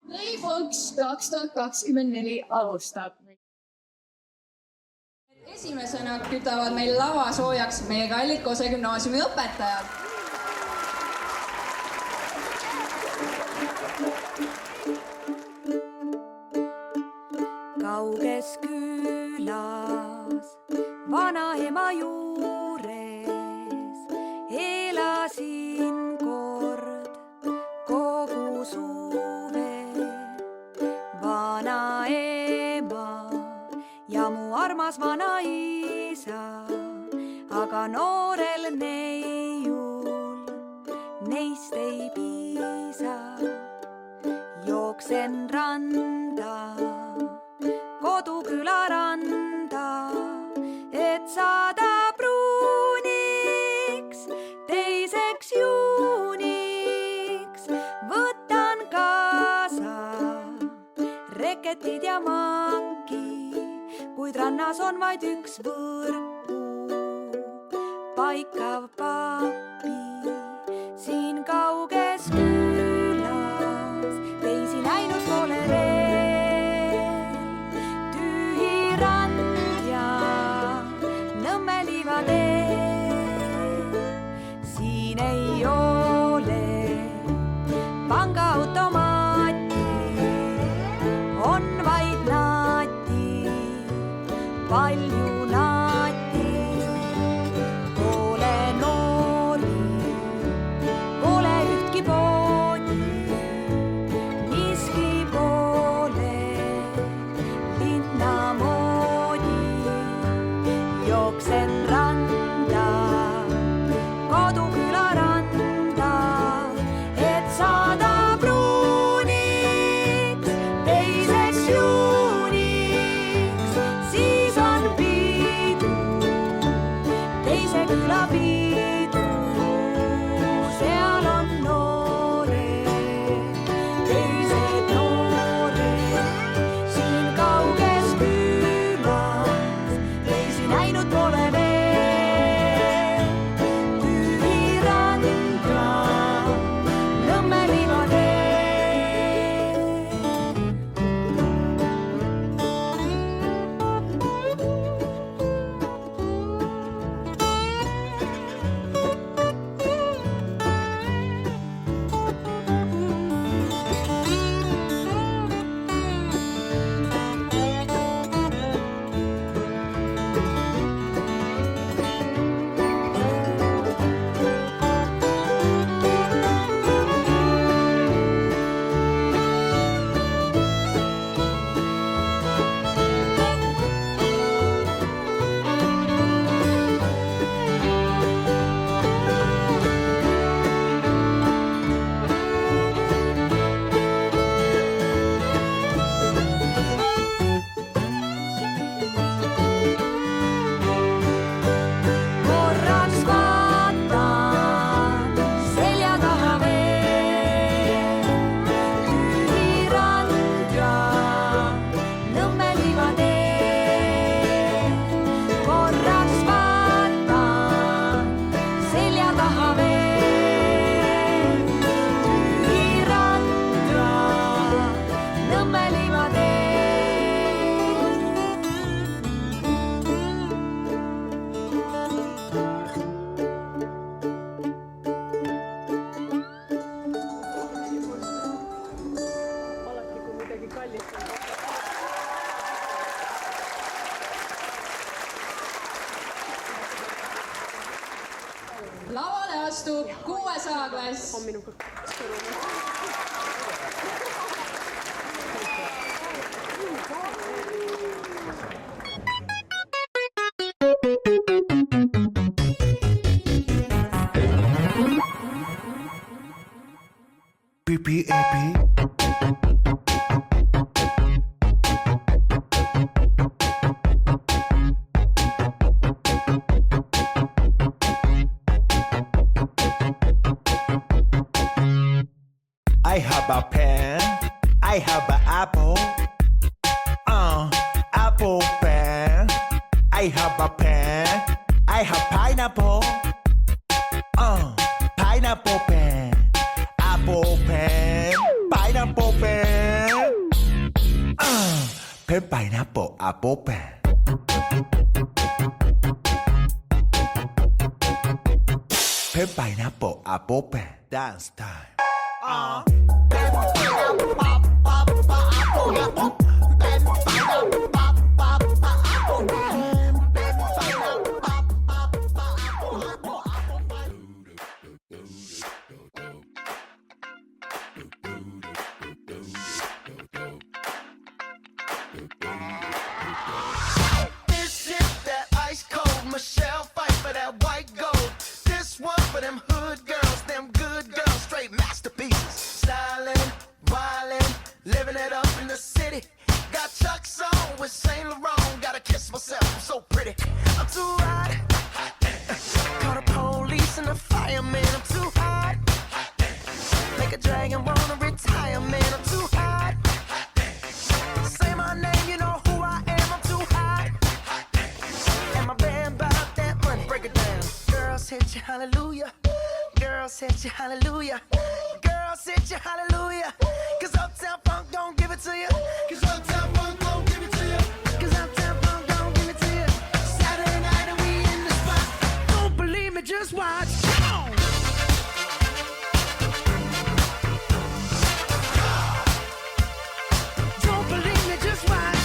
Playbox 2024 alustab. Esimesena kütavad meil lava soojaks meie kallid Kose gümnaasiumi õpetajad. Kauges külas vanaema juures elasin kord kogu suve. Vanaema ja mu armas vanaisa, aga noorel neiul neist ei piisa. Jooksen randa, koduküla randa, et saada pruuniks 2. juuniks. Võtan kaasa reketid ja manki, kuid rannas on vaid üks võrku paikav papi. Siin kauges külas teisi näinud pole veel. Tühi rand ja Nõmme liivatee. Siin ei ole pangaautomaati, on vaid naati, palju naati. Pole noori, pole ühtki poodi, miski pole linna moodi. Jooksen randa, koduküla randa, et saada pruuniks 2. juuniks. Siis on pidu, 2. küla pidu. Seal on noored, teised noored. Siin kauges külas teisi näinud pole veel. Tühi rand ja Nõmme liivatee. Korraks vaatan selja taha veel. Tühi rand ja Nõmme liivatee. Korraks vaatan selja taha veel. Tühi rand ja Nõmme liivatee. Alati kui midagi kallist on. Lavale astub 600 klass. On minuga kõrval. PPAP. I have a pen, I have an apple, apple pen. I have a pen, I have pineapple, pineapple pen, apple pen, pineapple pen. pen pineapple apple pen. Pen pineapple apple pen. Dance time. This is that ice cold Michelle fight for that white gold. This one for them hood girls, them good girls, straight masterpieces. Stylin', wildin', living it up in the city. Got Chuck's on with Saint Laurent. Gotta kiss myself, I'm so pretty. I'm too hot. Call the police and the fireman. I'm too hot. Make a dragon wanna retire, man. I'm too hot. Say my name, you know who I am. I'm too hot. And my band about that money. Break it down. Girls hit you, hallelujah. Girls hit you, hallelujah. Girls hit you, hallelujah. Cause Uptown Funk don't give it to you. Cause Uptown Funk don't give it to you. Cause Uptown Funk don't give it to you. Saturday night and we in the spot. Don't believe me, just watch. Come on. Don't believe me, just watch.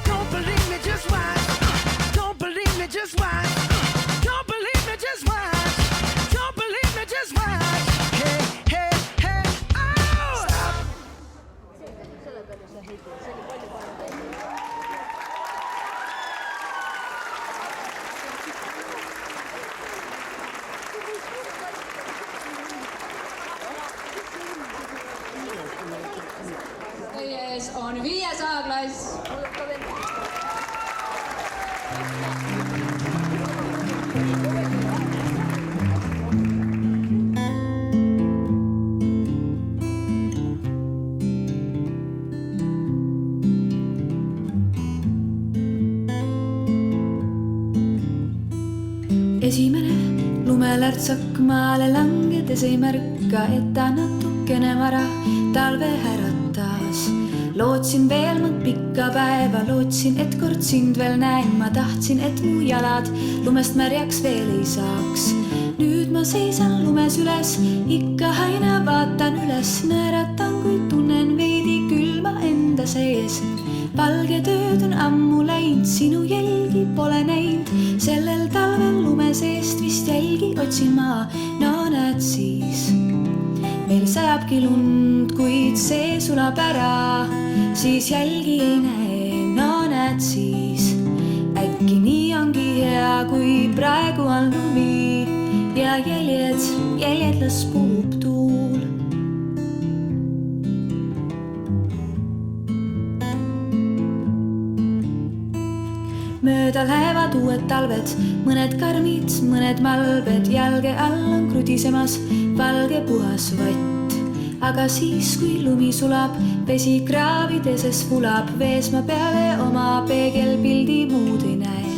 Don't believe me, just watch. Don't believe me, just watch. Don't believe me, just watch. Don't believe me, just watch. Hey, hey, hey, oh! Stop. Teie ees on 5. A-klass. Esimene lumelärtsak maale langedes ei märka, et ta natukene vara talve äratas. Lootsin veel mõnd pikka päeva, lootsin, et kord sind veel näen. Ma tahtsin, et mu jalad lumest märjaks veel ei saaks. Nüüd ma seisan lumes üles, ikka aina vaatan üles. Naeratan, kui tunnen veidi külma enda sees. Valge tööd on ammu läinud, sinu jälgi pole näinud. Sellel talvel lume seest vist jälgi otsin ma, no näed siis. Meil sajabki lund, kuid see sulab ära, siis jälgi ei näe, no näed siis. Äkki nii ongi hea, kui praegu on lumi ja jäljed las puhub tuul. Mööda lähevad uued talved, mõned karmid, mõned malbed. Jalge all on krudisemas valge puhas vott. Aga siis, kui lumi sulab, vesi kraavideses vulab. Vees ma peale oma peegelpildi muud ei näe.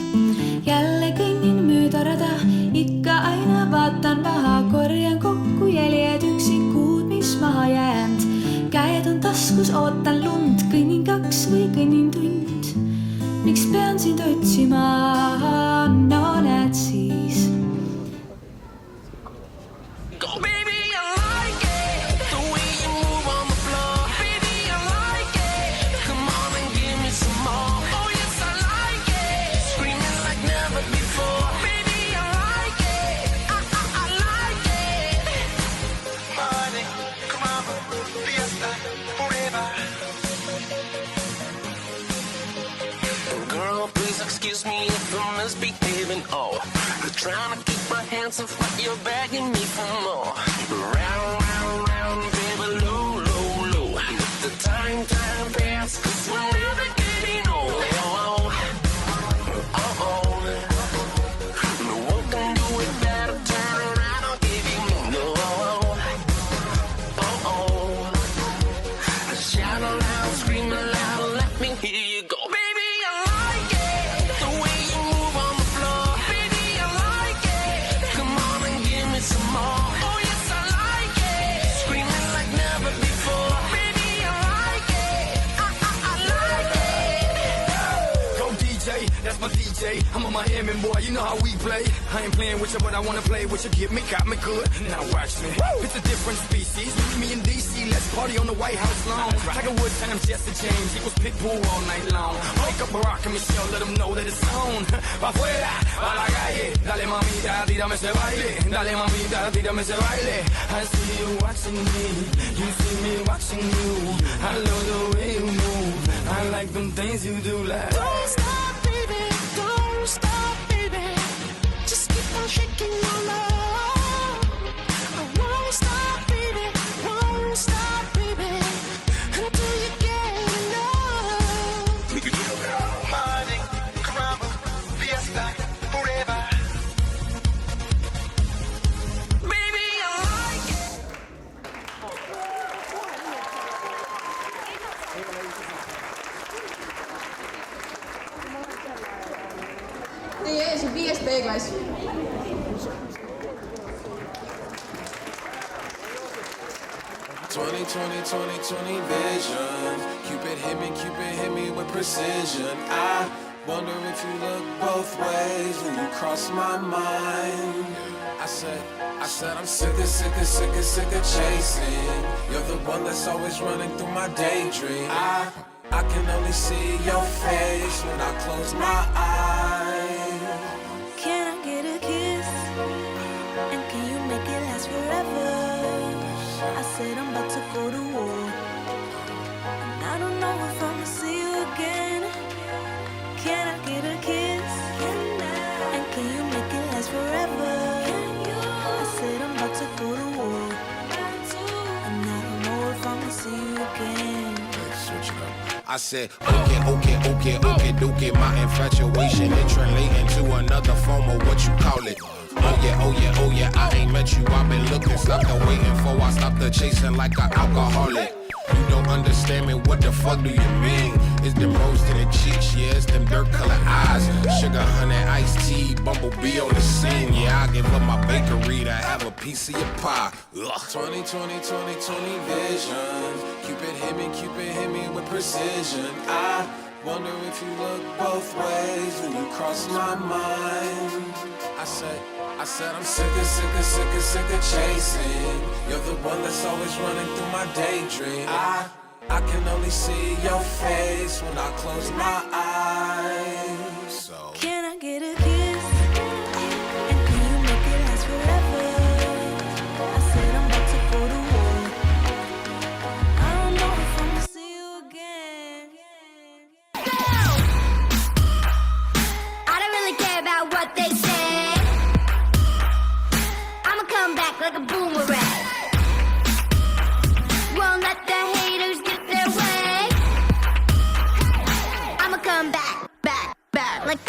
Jälle kõnnin mööda rada, ikka aina vaatan maha. Korjan kokku jäljed üksikud, mis maha jäänd. Käed on taskus, ootan lund, kõnnin 2 või kõnnin tund. Miks pean sind otsima, no näed siis. Go baby, I like it, the way you move on the floor. Baby, I like it, come on and give me some more. Oh yes, I like it, screaming like never before. Baby, I like it, I like it. Party, come on, fiesta, forever. Girl, please excuse me if I'm misbehaving. Oh, I'm trying to keep my hands off, but you're begging me for more. Round, round, round, baby, low, low, low. Let the time pass, 'cause we're never getting old. Oh, oh, oh. No one can do it better. Turn around, I'll give you more. No, oh, oh. Shout aloud, scream aloud, let me hear you go. Baby, I like it, the way you move on the floor. Baby, I like it, come on and give me some more. Oh yes, I like DJ. I'm a Miami boy, you know how we play. I ain't playing with you, but I wanna play with you. Get me, got me good. Now watch me. It's a different species. Me and DC, let's party on the White House lawn. Tiger Woods times Jesse James equals Pitbull all night long. Wake up Barack and Michelle, let them know that it's on. Pa' afuera, pa' la calle. Dale mamita, tírame ese baile. Dale mamita, tírame ese baile. I see you watching me, you see me watching you. I love the way you move. I like them things you do like. Don't stop, baby. Don't stop, baby. Just keep on shaking your love. I won't stop, baby. Won't stop, baby. Until you get enough. Money, caramba, fiesta, forever. Baby, I like it. Teie ees on 5. B-klass. Vision. Cupid hit me with precision. I wonder if you look both ways when you cross my mind. I said I'm sick of chasing. You're the one that's always running through my daydream. I can only see your face when I close my eyes. Can I get a kiss? And can you make it last forever? I said I'm about to go to war. And I don't know if I'ma see you again. Can I get a kiss? And can you make it last forever? I said I'm about to go to war. And I don't know if I'ma see you again. Switch it up. I said, okay, dookie. My infatuation it translating to another form of what you call it. Oh yeah, I ain't met you, I've been looking, stopped the waiting for, I stopped the chasing like an alcoholic. You don't understand me, what the fuck do you mean? It's them rose to the cheeks, yeah, it's them dirt colored eyes. Sugar, honey, iced tea, bumblebee on the scene. Yeah, I give up my bakery to have a piece of your pie. Ugh. 20 vision. Cupid hit me with precision. I wonder if you look both ways when you cross my mind. I said I'm sick of chasing. You're the one that's always running through my daydream. I can only see your face when I close my eyes. So Can I get a kiss? And can you make it last forever? I said I'm about to go to war. I don't know if I'ma see you again. I don't really care about what they say. I'ma come back like a boomerang. Won't let the haters get their way. I'ma come back like.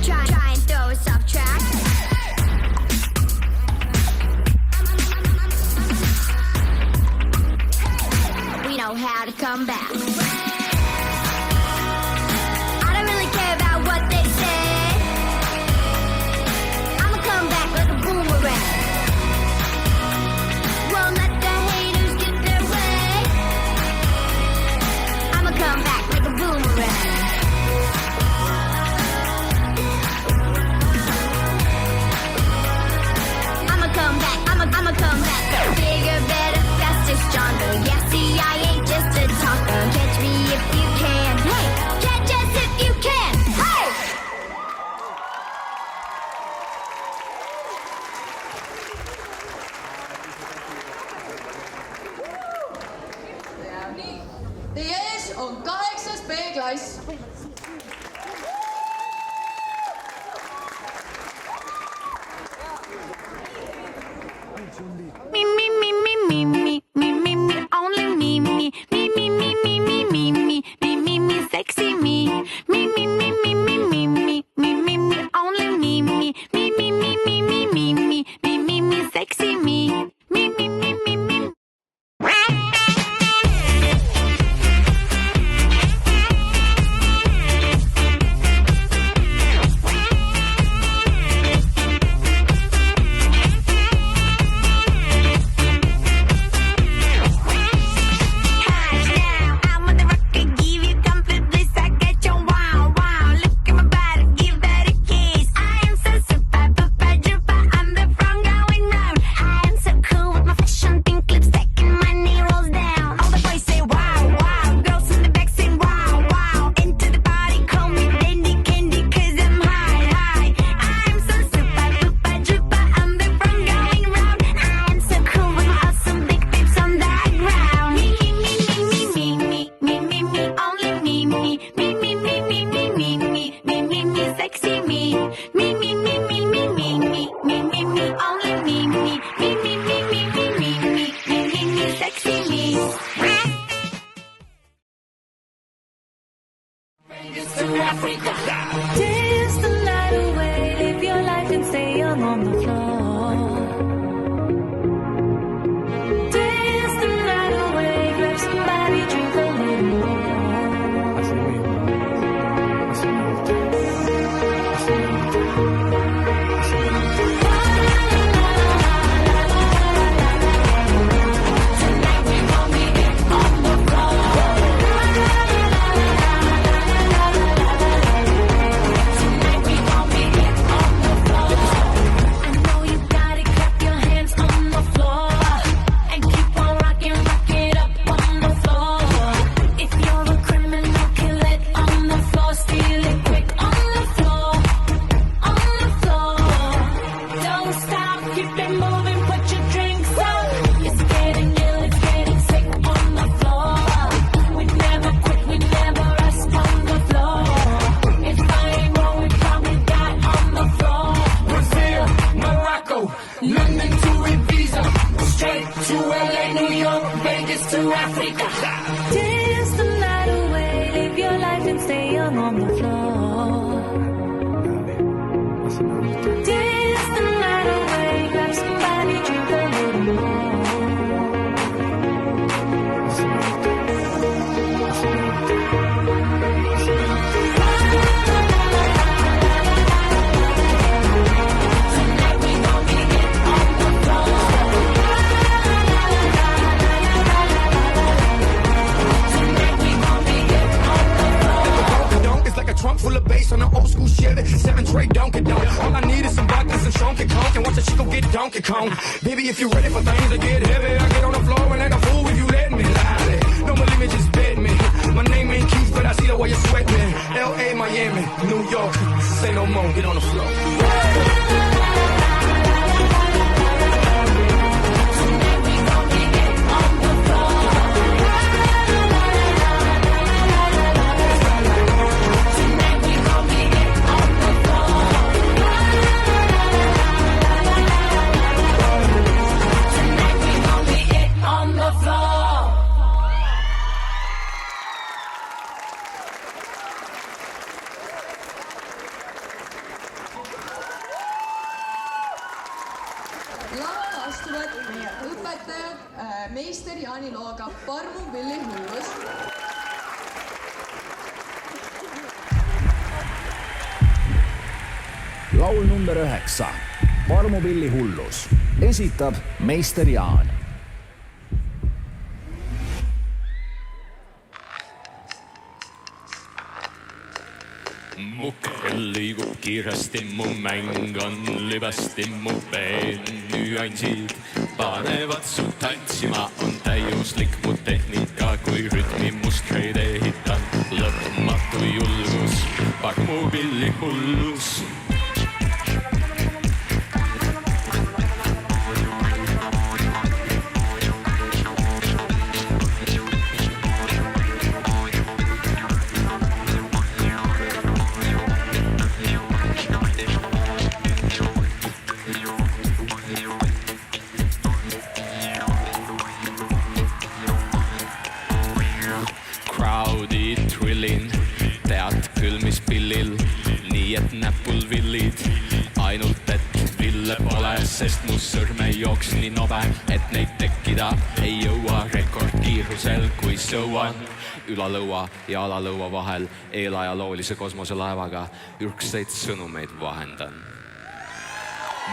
Try and throw us off track. We know how to come back. I don't really care about what they say. Africa. Dance the night away, live your life and stay young on the floor. Dance the night away, grab somebody, drink a little more. Baby, if you're ready for things to get heavy, I get on the floor and act a fool if you let me lie. Don't believe me, just bet me. My name ain't Keith, but I see the way you sweat me. L.A., Miami, New York, say no more, get on the floor. Lavale astuvad meie õpetajad meister Jaani looga Parmu pilli hullus. Laul number 9. Parmu pilli hullus. Esitab meister Jaan. Mu kell liigub kiiresti, mu mäng on libasti, mu peen nüansid panevad su tantsima, on täiuslik mu tehnika, kui rütmimustreid ehitan. Lõpmatu julgus, Parmu pilli hullus. Tead küll, mis pillil, nii et näpul villid. Ainult et ville pole, sest mu sõrme jooks nii nobe, et neid tekkida ei jõua rekordkiirusel, kui sõuan. Ülalõua ja alalõua vahel eelajaloolise kosmoselaevaga ürgseid sõnumeid vahendan.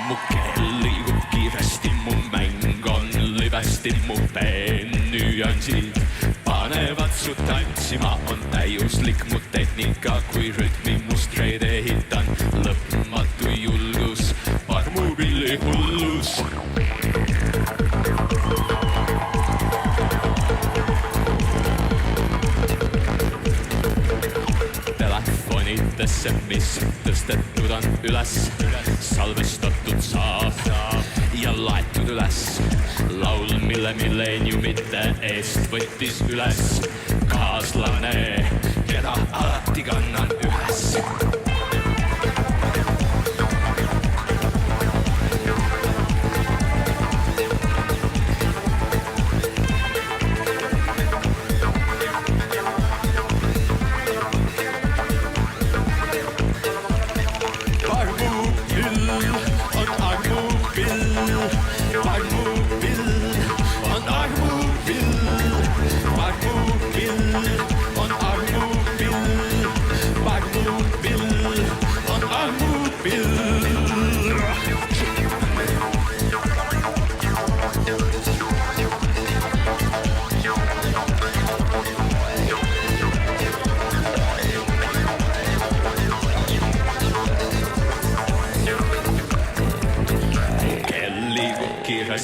Mu kell liigub kiiresti, mu mäng on libesti, mu peen nüansid panevad su tantsima, on täiuslik mu tehnika, kui rütmimustreid ehitan. Lõpmatu julgus, Parmu pilli hullus. Telefonidesse, mis tõstetud on üles, salvestatud saab ja laetud üles. Laul, mille milleeniumite eest võttis üles kaaslane, keda alati kannan ühes.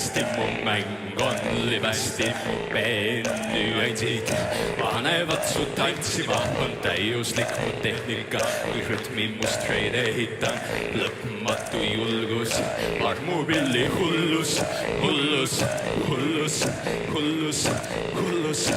hästi, mu mäng on libesti. Bändiaidid panevad su tantsima, on täiuslik mu tehnika, kui rütmi mu straight ehitan. Lõpmatu julgus, armupilli hullus, hullus, hullus, hullus, hullus.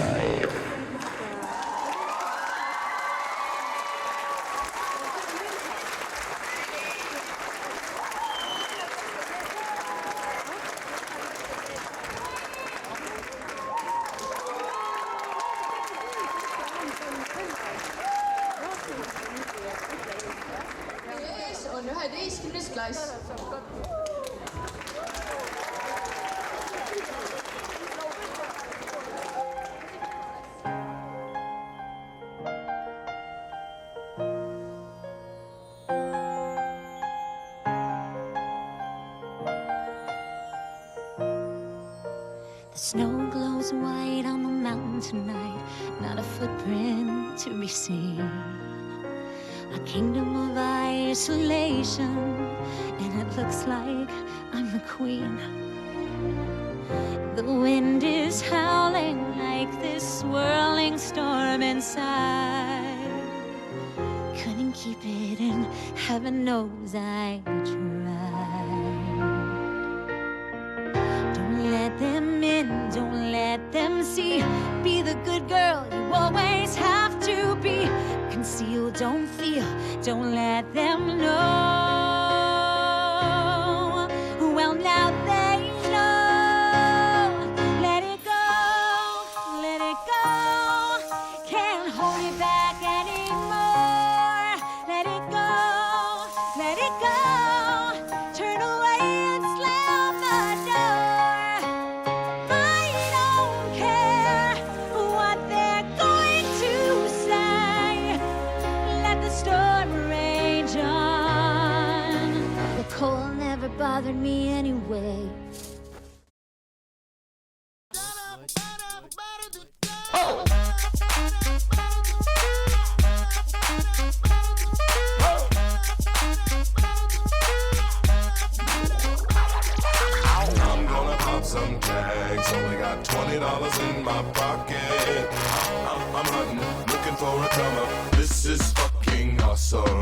ees on 11. klass. The snow glows white on the mountain tonight, not a footprint to be seen. A kingdom of isolation, and it looks like I'm the queen. The wind is howling like this swirling storm inside. Couldn't keep it in, heaven knows I tried. Don't let them in, don't let them see. Be the good girl you always have to be. Conceal, don't feel, don't let them know. Well, now they know. Let it go, let it go. Can't hold it back anymore. Let it go, let it go. Turn away and slam the door. I don't care what they're going to say. Let the storm rage on. The cold never bothered me anyway. I'm gonna pop some tags. Only got $20 in my pocket. I'm hunting, looking for a come up. This is fucking awesome.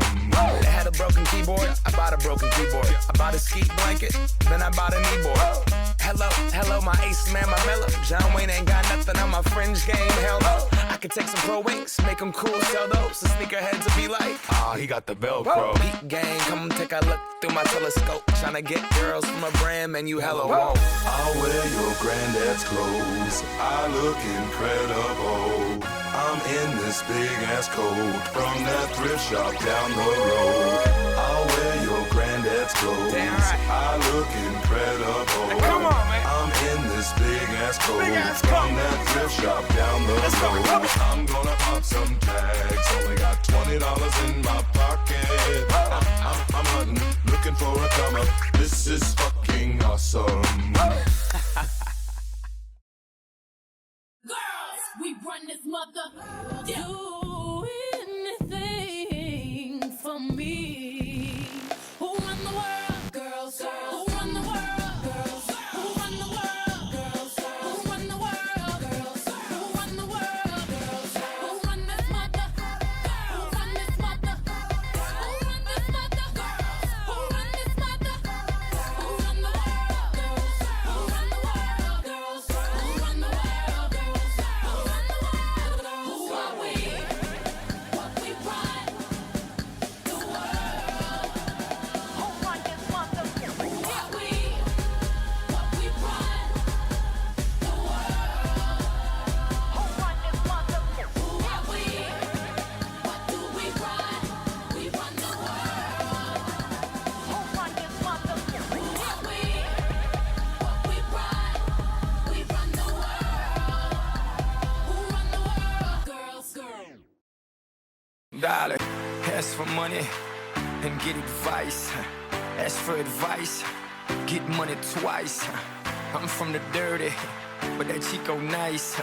They had a broken keyboard, I bought a broken keyboard. I bought a ski blanket, then I bought a kneeboard. Hello, hello, my ace man, my mellow. John Wayne ain't got nothing on my fringe game, hell no. I could take some pro wings, make them cool, sell those. The sneakerheads will be like, ah, he got the Velcro. Peak gang, come take a look through my telescope. Tryna get girls from a brand, man, you hella won't. I'll wear your granddad's clothes. I look incredible. I'm in this big ass coat from that thrift shop down the road. I'll wear your granddad's clothes. Damn right. I look incredible. Hey, come on, man. I'm in this big ass coat from that thrift shop down the road. I'm gonna pop some tags. Only got $20 in my pocket. I'm hunting, looking for a come up. This is fucking awesome. Girls, we run this mother. Do anything for me. Who run the world? Girls, girls. Who run the world? Girls. Who run the world? Girls. Who run the world? Girls. Who run the world? Girls. Who run this mother? Who run this mother? Who run this mother? Who run this mother? Who run the world? Girls. Who run the world? Girls. Who run the world? Girls. Who run the world? Who are we? What we run? The world. Who run this mother? Who are we? What we run? The world. Who run this mother? Who are we? What do we run? We run the world. Who run this mother? Who are we? What we run? We run the world. Who run the world? Girls, girls. Dollar, ask for money and get advice. Ask for advice, get money twice. I'm from the dirty, but that Chico nice.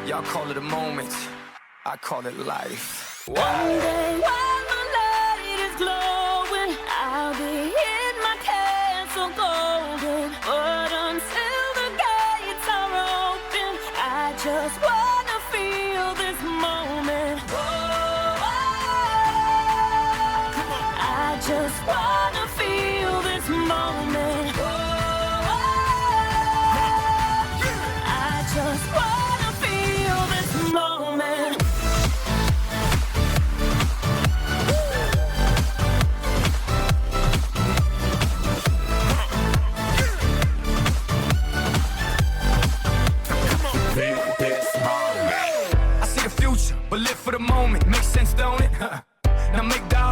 Y'all call it a moment, I call it life. One day when the light is glowing, I'll be in my castle golden. But until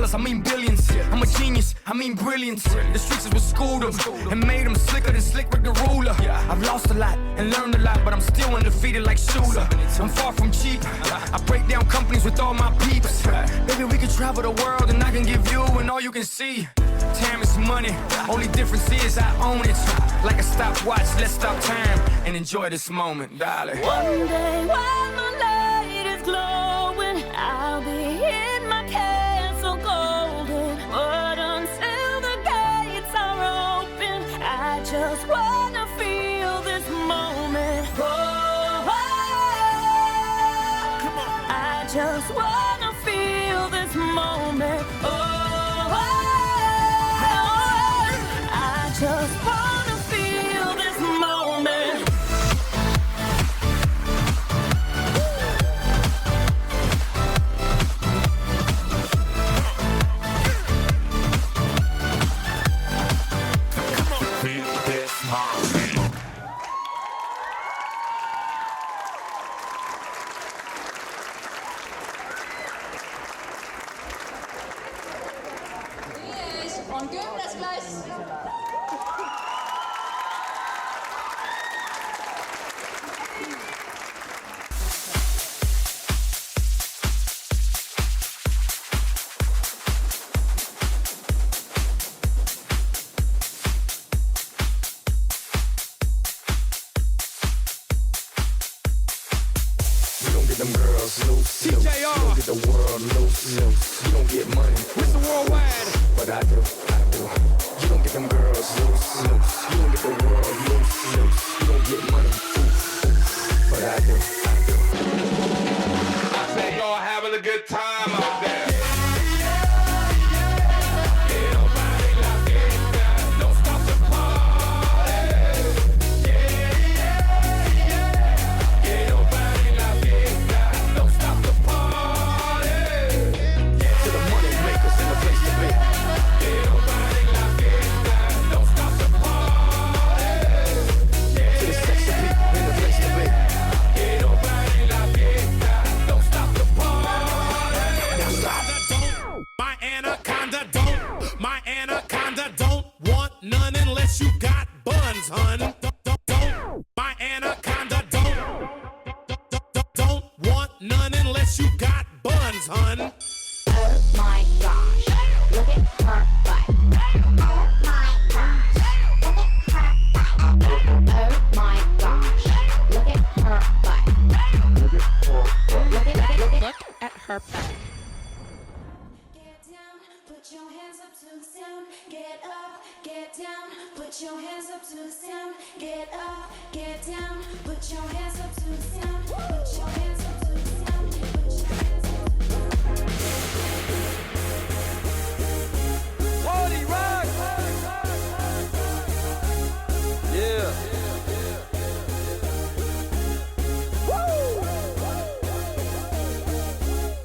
dollars, I mean billions. I'm a genius, I mean brilliance. The streets is what schooled them and made them slicker than Slick Rick the Ruler. I've lost a lot and learned a lot, but I'm still undefeated like Shooter. I'm far from cheap. I break down companies with all my peeps. Baby, we can travel the world and I can give you and all you can see. Time is money, only difference is I own it. Like a stopwatch, let's stop time and enjoy this moment, darling. One day while the light is glowing, I'll be in my castle golden. But until the gates are open, I just wanna feel this moment. Oh, I just wanna feel this moment. Oh, I just wanna feel this moment. On 10. klass. You don't get them girls loose. You don't get the world loose. You don't get money. Mr. Worldwide. But I do. You don't get them girls loose. You don't get the world loose. You don't get money. But I do. I say y'all having a good time out there. None unless you got buns, hun. Don't. My anaconda don't want none unless you got buns, hun. Oh my gosh, look at her butt. Oh my gosh, look at her butt. Oh my gosh, look at her butt. Look at her butt. Put your hands up to the sound, get up, get down, put your hands up to the sound, get up, get down, put your hands up to the sound, put your hands up to the sound, put your hands up to the sound. Party rock! Yeah. Woo!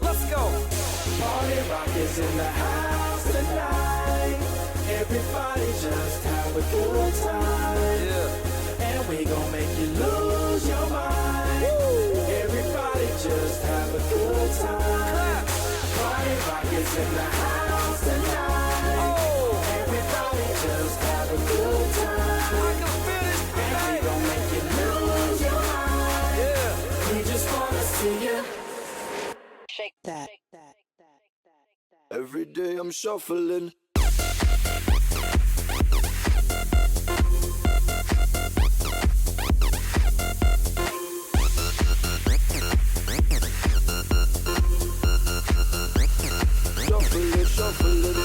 Let's go! Party rock is in the house tonight. Everybody just have a good time. Yeah. And we gon' make you lose your mind. Woo. Everybody just have a good time. Party rock is in the house tonight. Oh. Everybody just have a good time. I can feel it. And we gon' make you lose your mind. Yeah. We just wanna see you shake that. Every day I'm shuffling. Shuffling.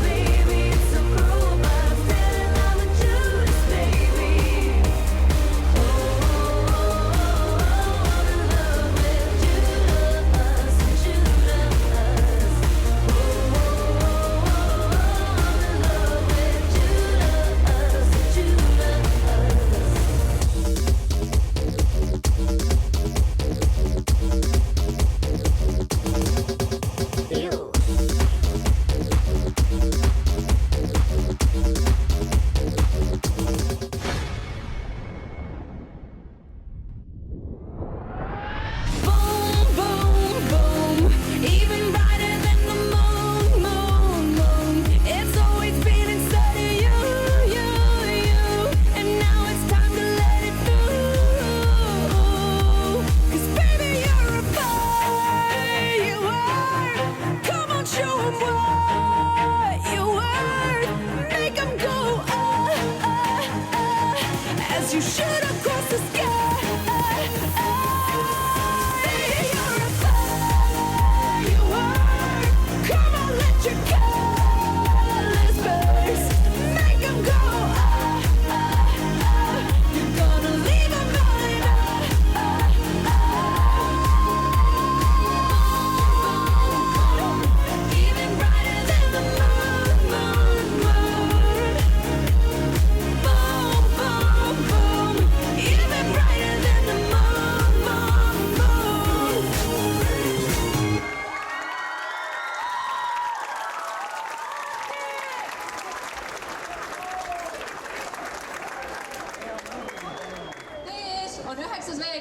Baby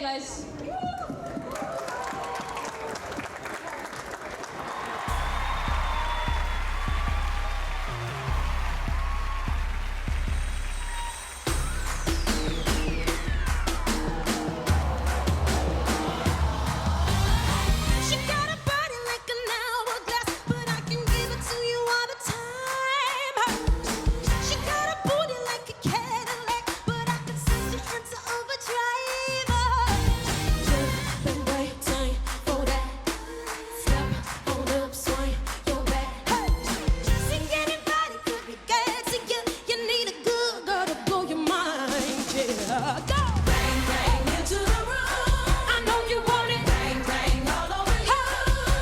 lõpuklass. She got a body like an hourglass, but I can give it to you all the time. She got a booty like a Cadillac, but I can set it into overdrive. Jump and break time for that. Step on up, swing your back. Sing anybody could be good to you. You need a good girl to blow your mind. Yeah, go. Bang bang into the room. I know you want it. Bang bang all over you.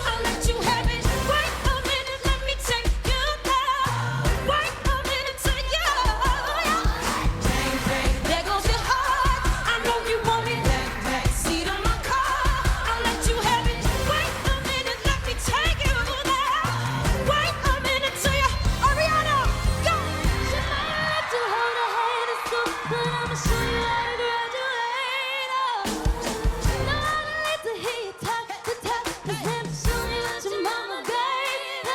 I'll let you have it. Wait a minute, let me take you there. Wait a minute till you. Bang bang, there goes your heart. I know you want it. Back back seat of my car. I'll let you have it. Wait a minute, let me take you there. Wait a minute till you. Ariana, go. She might like to hold her hand in school, but I'ma show you how to graduate. No, I don't need to hear you talk to talk, 'cause let me show you what your mama gave.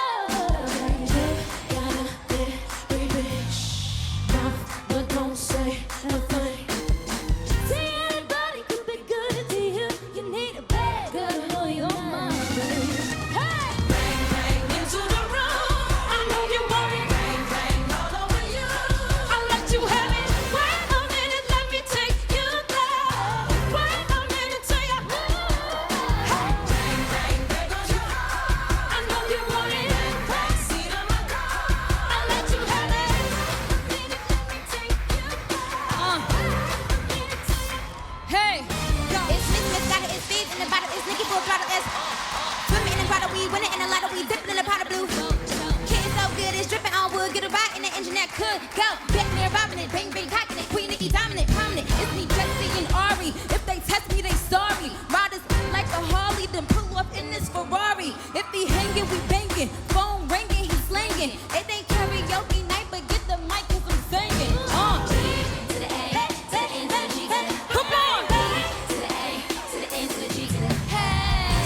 Gotta get baby, mouth, but don't say nothing. See, anybody could be good to you. You need a bad girl to blow your mind. Hey, bang bang into the room. I know you want it. Bang bang all over you. I'll let you have it. Wait a minute, let me take you there. Wait a minute till you. Hey, bang bang, there goes your heart. I know you want it. Back seat of my car. I'll let you have it. Wait a minute, let me take you Hey, It's Nick Smith, got it, it's Fizz, and the bottle is Nicky for a throttle S. Swimming in the Prada, we winning in a lot of we dipping in the pot of blue. Kid so good, it's dripping on wood, get a ride in the engine that could go. Back there, bobbing it, bang bang, cocking it, Queen Nicki dominant, prominent. It's me, Jesse and Ari. If they test me, they sorry. Riders like a Harley, then pull up in this Ferrari. If he hanging, we banging. Phone ringing, he slanging. It ain't karaoke night, but get the mic 'cause I'm singing. Come on.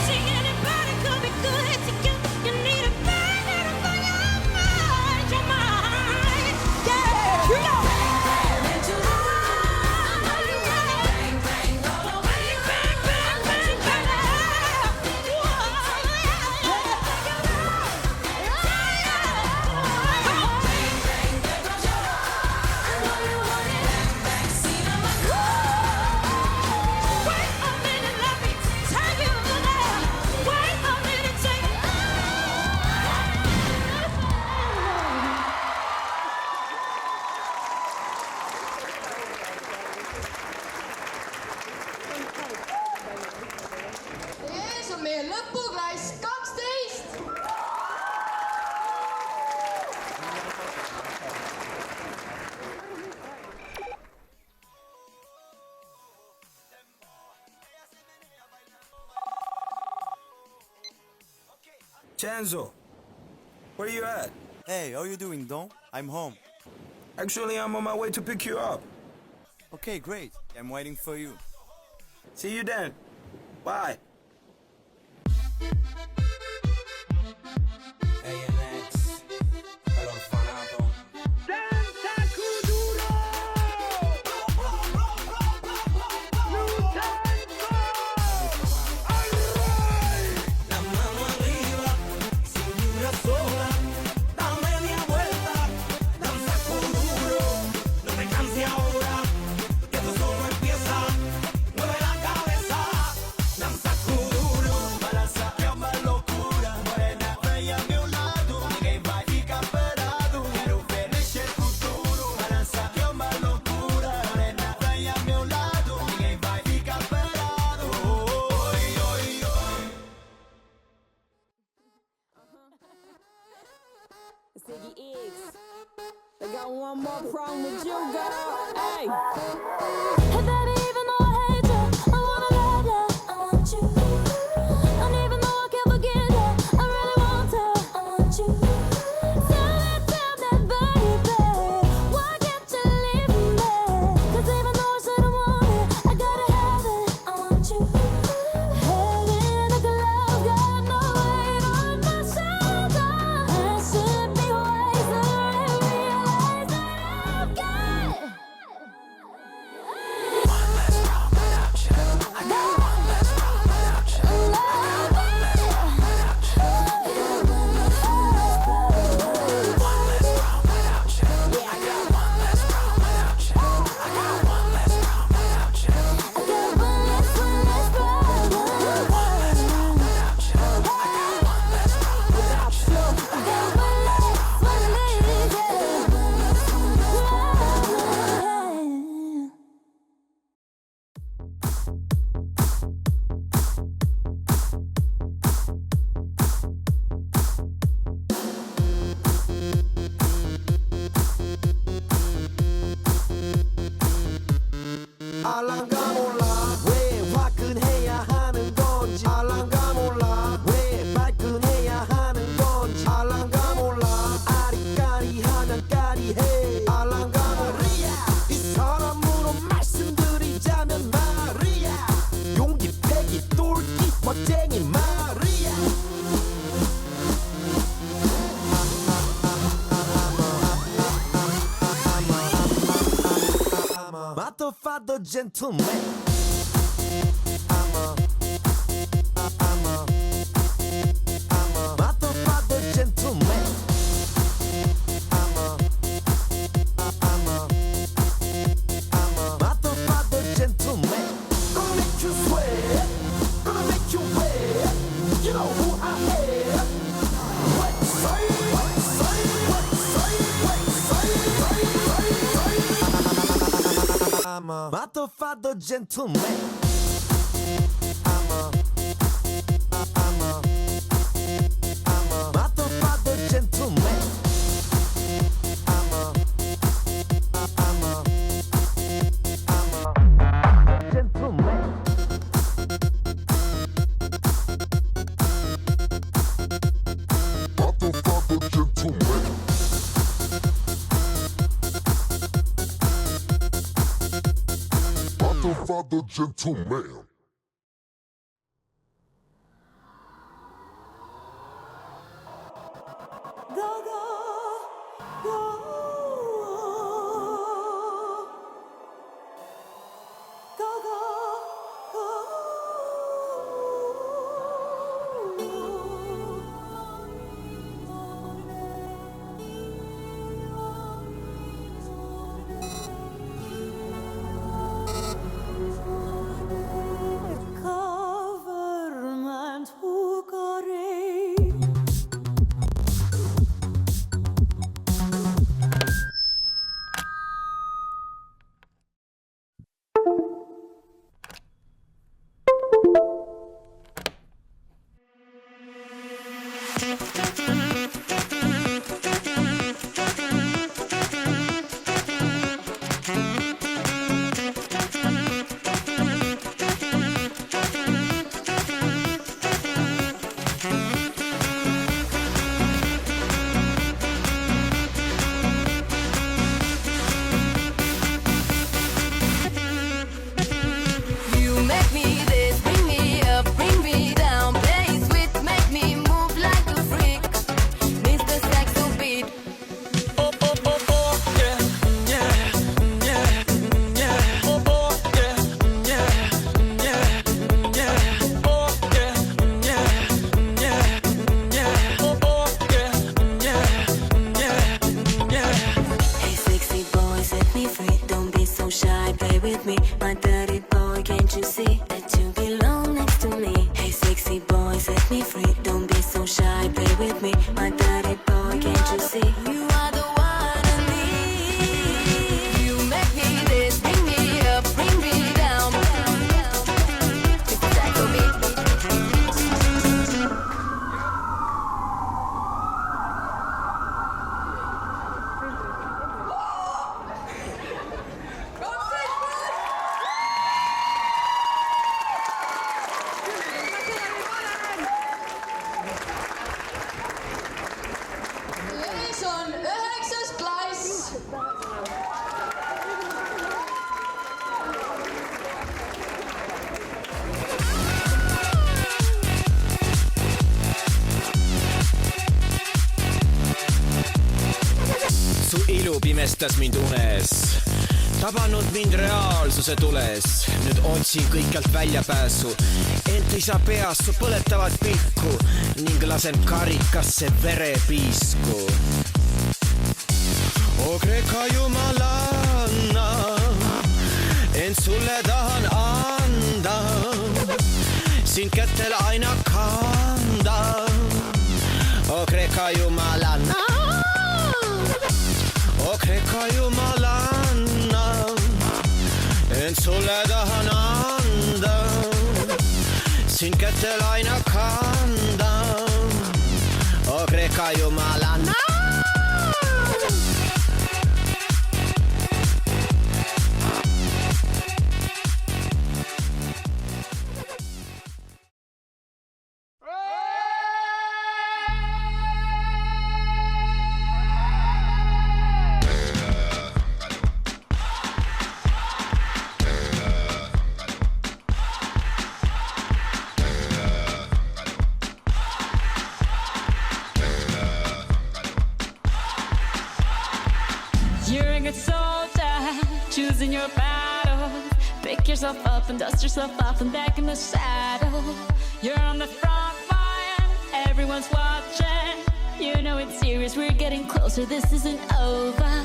See, anybody could be good to you. You need a bad girl for your mind, your mind. Yeah, you know. Bang bang into the room. Bang bang all over you. Bang bang bang bang. Bang bang, there goes your heart. I know you want it. Bang bang, seat of my car. Wait a minute, let me take you there. Wait a minute, take you. ees on meie lõpuklass 12. Chanzo, where you at? Hey, how you doing, Don? I'm home. Actually, I'm on my way to pick you up. Okay, great. I'm waiting for you. See you then. Bye. ANX, el orfanato. La mano arriba, cintura sola, da media vuelta, danza con duro, no te canses ahora, que esto solo empieza, mueve la cabeza, danza con duro, balanza que ama locura, morena, bella a mi lado, ninguém vai ficar parado, quero ver mexer com futuro, balança que ama locura, morena, bella a mi lado, ninguém vai ficar parado, oi, oi, oi. Ziggy X. They got one more problem with you, girl. Hey. Hey, baby, even though I hate you, I wanna love you. I want you. And even though I can't forget you, I really want to. I want you. Tell me, baby, why can't you leave me? 'Cause even though I said I want it, I gotta have it. I want 알랑가 몰라 왜 화끈해야 하는 건지 알랑가 몰라 왜 발끈해야 하는 건지 알랑가 몰라 아리까리하면 까리해 알랑가 몰라 이 사람으로 말씀드리자면 말이야 용기 패기 똘끼 멋쟁이 말이야 Matto gentleman Matto gentleman Matto gentleman Gonna make you sweat Gonna make you wet You know who I am What say What say What say What say I'm a Matto gentleman Matto gentleman Father gentleman. Pimestas mind unes, tabanud mind reaalsuse tules. Nüüd otsin kõikjalt väljapääsu, ent ei saa peas su põletavat pilku ning lasen karikasse verepiisku. O Kreeka jumalanna, ent sulle tahan anda, sind kätel aina kanda. O Kreeka jumalanna, O Kreeka jumalanna, ent sulle tahan anda, sind kätel aina kanda. O Kreeka jumalanna. You're a good soldier, choosing your battle. Pick yourself up and dust yourself off and back in the saddle. You're on the front line, everyone's watching. You know it's serious, we're getting closer, this isn't over.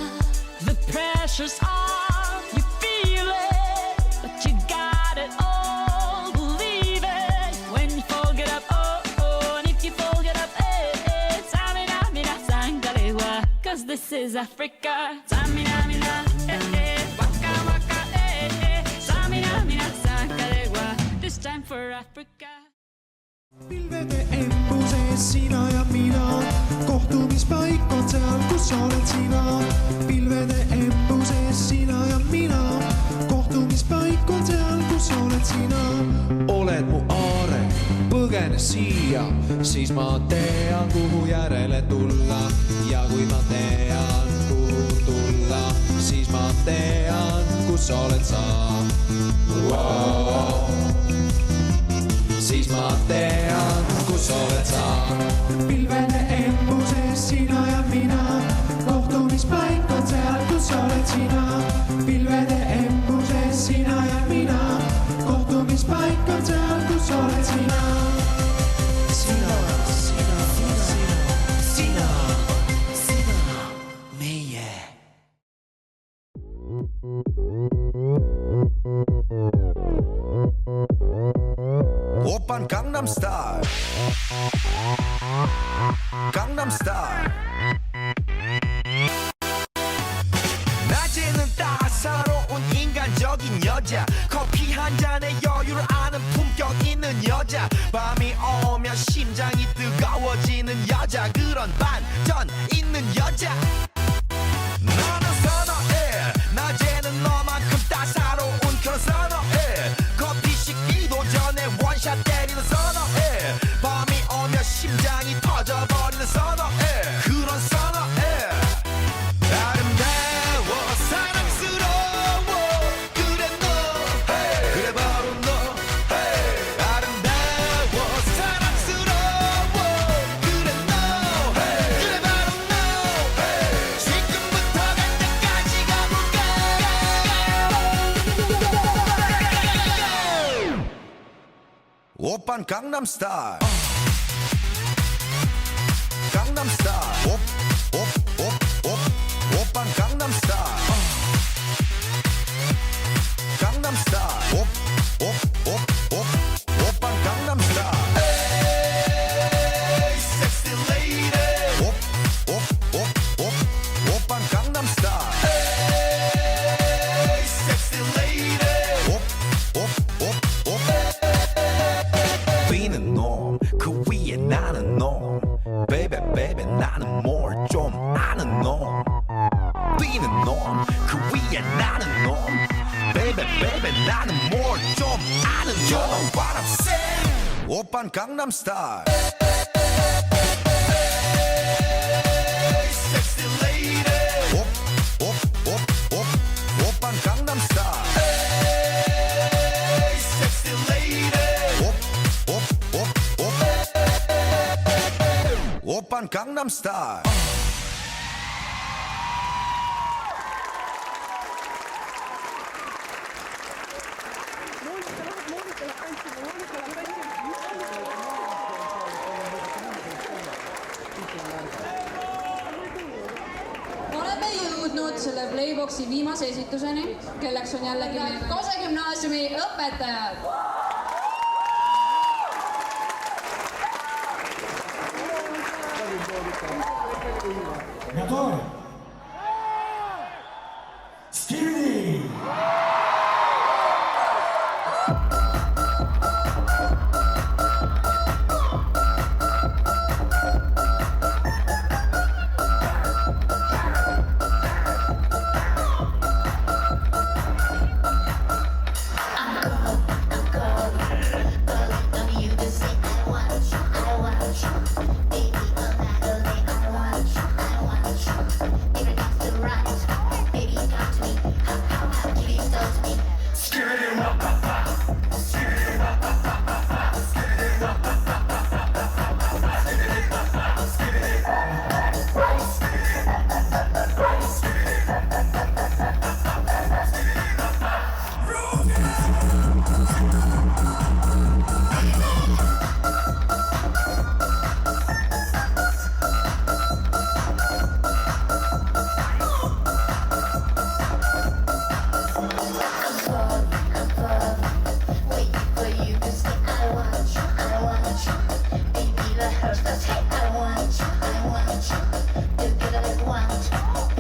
The pressure's on, you feel it, but you got it all, believe it. When you fall, get up, oh, oh, and if you fall, get up, eh, eh. Samina, mina, sangalewa, cause this is Africa. Samina, mina, eh, eh, waka, waka, eh, eh. Samina, mina, sangalewa, this time for Africa. Pilvede embuse sina ja mina, kohtumispaik on seal, kus oled sina. Pilvede embuse sina ja mina, kohtumispaik on seal, kus oled sina. Oled mu aare, põgene siia, siis ma tean, kuhu järele tulla. Ja kui ma tean, kuhu tulla, siis ma tean, kus oled sa. Siis ma tean, kus oled sa. Pilvene embuse sina ja mina, kohtumispaik on seal, kus oled sina. Pilvede embuse sina ja mina, kohtumispaik on seal, kus oled sina. Sina, sina, sina, sina, sina, meie. Oppan Gangnam Style. Gangnam Style. 낮에는 따사로운 인간적인 여자, 커피 한 잔에 여유를 아는 품격 있는 여자, 밤이 오면 심장이 뜨거워지는 여자, 그런 반전 있는 여자. 너는 선호해, 낮에는 너만큼 따사로운 그런 선호해. 커피 식기도 전에 원샷 때리는 선호해. 밤이 오면 심장이 터져버리는 선호해. 그런 선호해. 아름다워 사랑스러워 그래 너 hey. 그래 바로 너 hey. 아름다워 사랑스러워 그래 너 hey. 그래 바로 너 hey. 지금부터 갈 때까지 가볼까. 오빤 강남 스타일. 강남 스타일. 오빤 강남 스타일. 강남 스타일. 오빤 강남 스타일. Hey, sexy lady. 오빤 강남 스타일. Hey, sexy lady. 뛰는 놈, 그 위에 나는 놈. Baby, baby, 나는 뭘 좀 아는 놈. 뛰는 놈, 그 위에 나는 놈. Baby, baby, 나는 뭘 좀 아는 놈. You know what I'm saying? 오빤 강남 스타일. Hey, sexy lady. 오빤 강남 스타일. Hey, sexy lady. 오빤 강남 스타일. Oleme jõudnud selle Playboxi viimase esituseni, kelleks on jällegi Kose gümnaasiumi õpetajad. Готовы? Скибиди! I want you, baby, I'm not a I want you.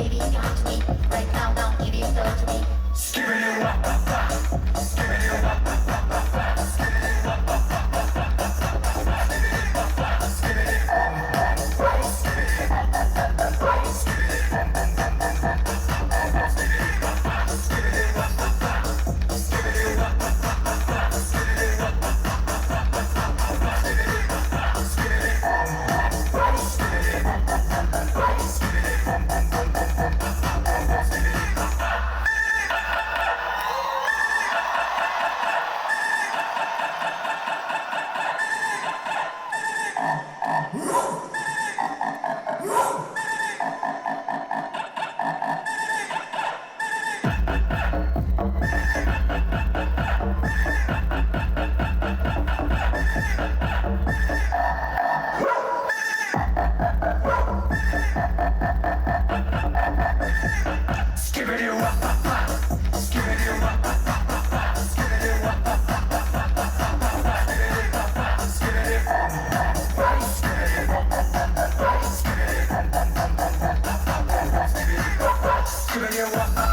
baby, give it to me. Right now, now, give it all to me. Skibbity wop wop wop. Skibbity wop wop wop wop wop. Skibbity wop wop wop wop wop. Skibbity wop wop. Skibbity wop wop. Skibbity wop wop. Skibbity wop wop. Skibbity wop wop. Skibbity wop wop wop. Skibbity wop wop wop wop. Skibbity wop wop wop wop wop. Skibbity wop wop. Skibbity wop wop. Skibbity wop wop wop wop. Skibbity wop wop wop wop. Skibbity wop wop. Skibbity wop wop wop. Skibbity wop wop wop wop wop. Skibbity wop wop wop wop wop wop. Skibbity wop wop. Skibbity wop wop. Skibbity wop wop wop wop. Skibbity wop wop wop wop wop. Skibbity wop wop. Skibbity wop wop.